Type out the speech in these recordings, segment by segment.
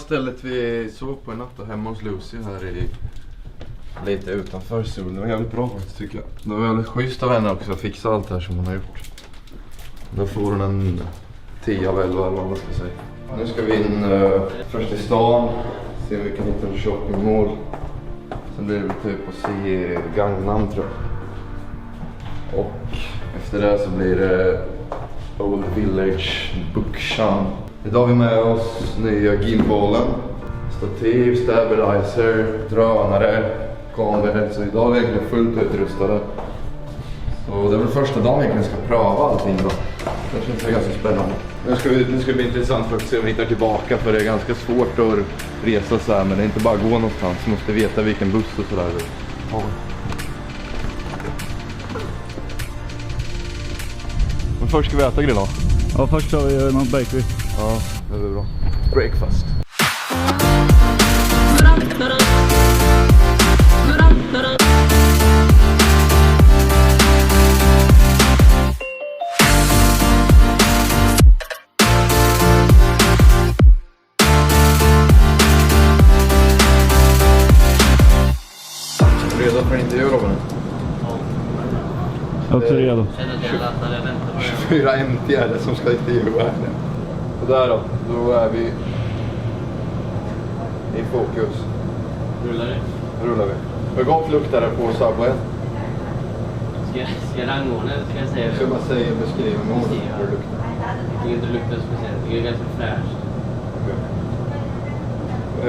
stället vi sov på en natt då, hemma hos Lucy här i lite utanför solen. Det var jävligt bra faktiskt tycker jag. Det var väldigt schysst av henne också att fixa allt det här som hon har gjort. Då får hon en 10 av 11 eller vad man ska säga. Nu ska vi in först i stan, se om vi kan hitta en shoppingmål. Sen blir det typ att se Gangnam tror jag. Och efter det så blir det Old Village Buksan. Idag har vi med oss nya gimbalen, stativ, stabilizer, drönare, kameror. Så idag är vi egentligen fullt utrustade. Så det är väl första dagen vi egentligen ska pröva allting då. Det känns ganska spännande. Nu ska det bli intressant för att se om vi hittar tillbaka, för det är ganska svårt att resa så här, men det är inte bara att gå någonstans. Man måste veta vilken buss och sådär. Ja. Men först ska vi äta grilla. Ja, först har vi någon bakery. Ja, det är bra. Breakfast. Redo för en intervju, Robin? Jag är också redo. 24 MT är det som ska intervjua här. Och där då är vi i fokus. Rullar vi. Hur gott luktar det på Subway? Ska jag rangordna eller ska jag säga det? Ska man säga beskriva hur det luktar? Jag tycker inte det luktar speciellt. Det är ganska fräscht.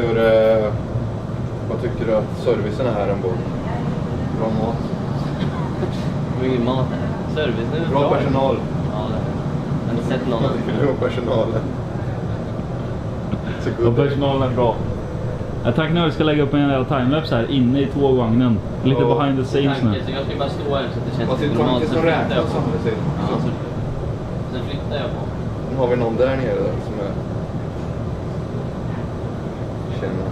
Okay. Vad tycker du att servicen är här ombord? Bra mat? Det är ingen mat här. Servicen är bra personal. Ja, det är. Jag har sett någon. Vad tycker du om personalen? Och personalen är bra. Jag tack nu, vi ska lägga upp en jävla timelapse här inne i tågvagnen. Lite behind the scenes nu. Så jag ska bara stå här så att det känns lite normalt. Vad är tanken som räknas? Sen flyttar jag på. Nu har vi någon där nere som är... Känner.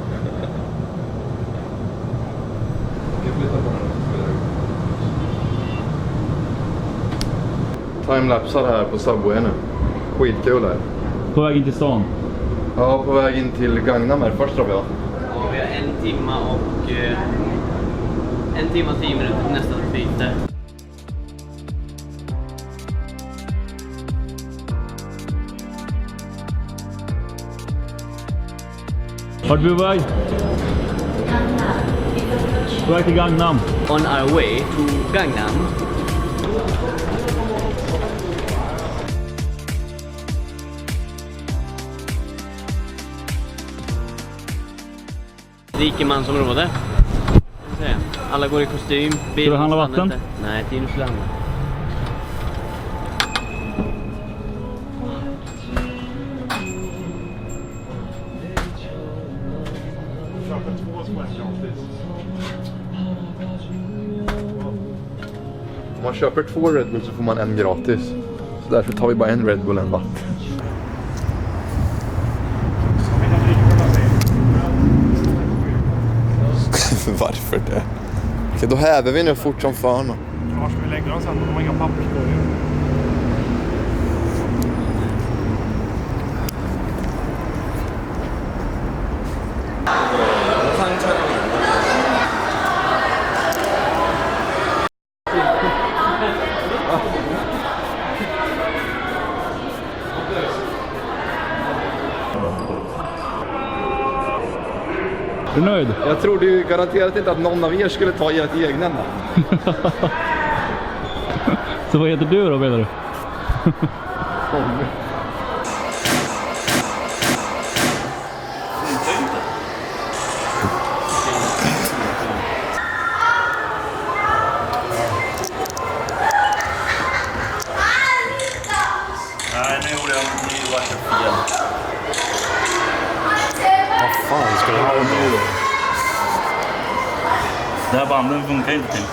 Jag ska flytta på den. Timelapsar här på Subway nu. Skitkul här. På väg in till stan. Ja, på väg in till Gangnam här först tror jag. Ja, vi har 1 timme och 1 timme och 10 minuter till nästa byte. Vart är vi på väg? På väg till Gangnam. On our way to Gangnam. Rikemansområde. Alla går i kostym. Ska du handla vatten? Nej, Tinus land. Om man köper 2 Red Bull så får man 1 gratis. Så därför tar vi bara 1 Red Bull och en vatten. Varför det? Okej, då häver vi nu fort som fan. Var ska vi lägga dem sen? De har inga papperskorgar. Är du nöjd? Jag trodde ju garanterat inte att någon av er skulle ta ert egna namn. Så vad heter du då, menar du? Nej, nu gjorde jag fel. Vad fan ska det här nu då? Den här banden funkar inte till.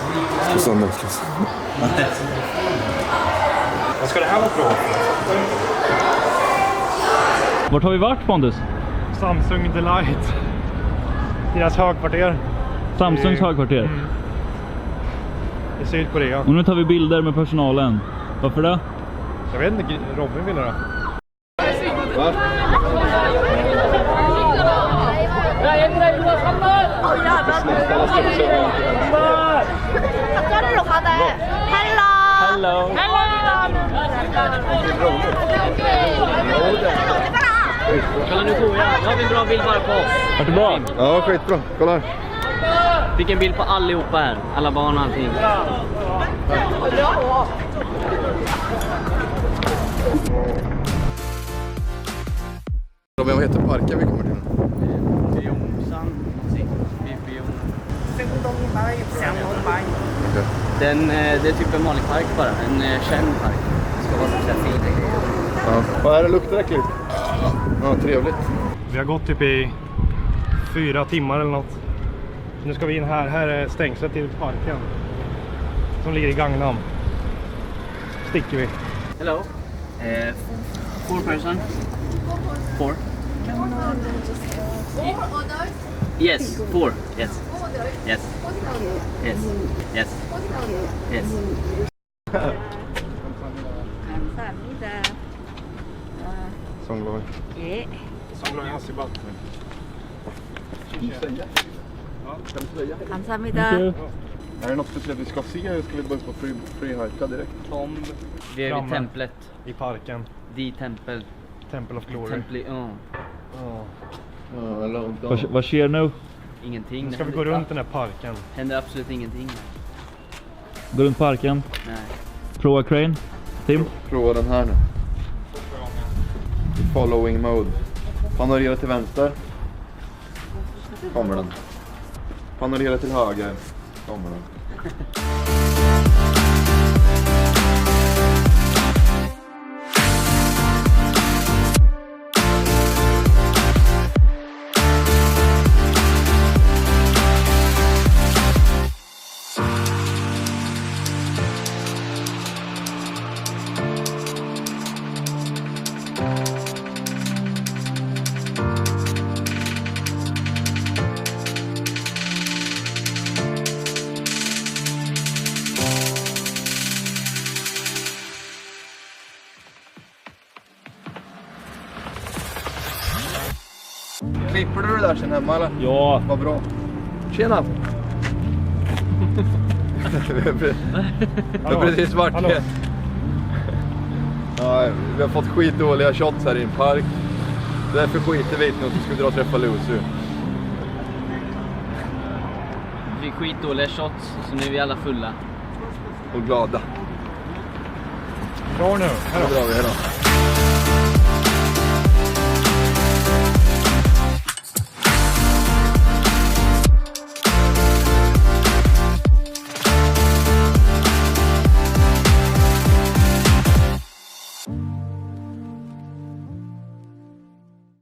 På söndagsklass. Vad ska det här vara bra? Vart har vi varit, Pontus? Samsung Delight. Deras högkvarter. Samsungs högkvarter. I Sydkorea. Och nu tar vi bilder med personalen. Varför det? Jag vet inte, Robin ville det. Va? 저리로 가대. 헬로. Kolla nu får jag. Nu har vi en bra bild bara på oss. Vart det bra? Ja, skitbra. Kolla här. Fick en bild på allihopa här. Alla barn och allting. Robin, vad heter parken vi kommer till? Jonsson. Den, det är typ en vanlig park bara. En känd park. Det ska vara så här fint. Ja. Vad är det? Luktar äckligt? Ja, trevligt. Vi har gått typ i 4 timmar eller något. Nu ska vi in här. Här är stängslet till parken. Som ligger i Gangnam. Sticker vi. Hello. 4 person. 4. Yes, 4. Yes. Yes. Yes. Yes. Yes. 감사합니다. Sånglov. 예. 감사합니다. Är det något speciellt vi ska se eller ska vi bara på frihajka direkt? Vi är vid Framme. templet. I parken. The Temple. Temple of Glory. Templi, Ja, långt Vad sker nu? Ingenting. Nu ska vi gå runt den här parken. Händer absolut ingenting. Gå runt parken. Nej. Prova crane. Tim? Prova den här nu. Following mode. Panorera till vänster. Kommer den. Panorera till höger. Kommer den. Klipper du det där sen hemma eller? Ja. Vad bra. Tjena! Jag har precis varit Hallå. Ja, vi har fått skitdåliga shots här i en park. Därför skiter vi i något, så ska vi dra och träffa Lucy. Vi fick skitdåliga shots, så nu är vi alla fulla. Och glada. Bra nu. Då drar vi här då.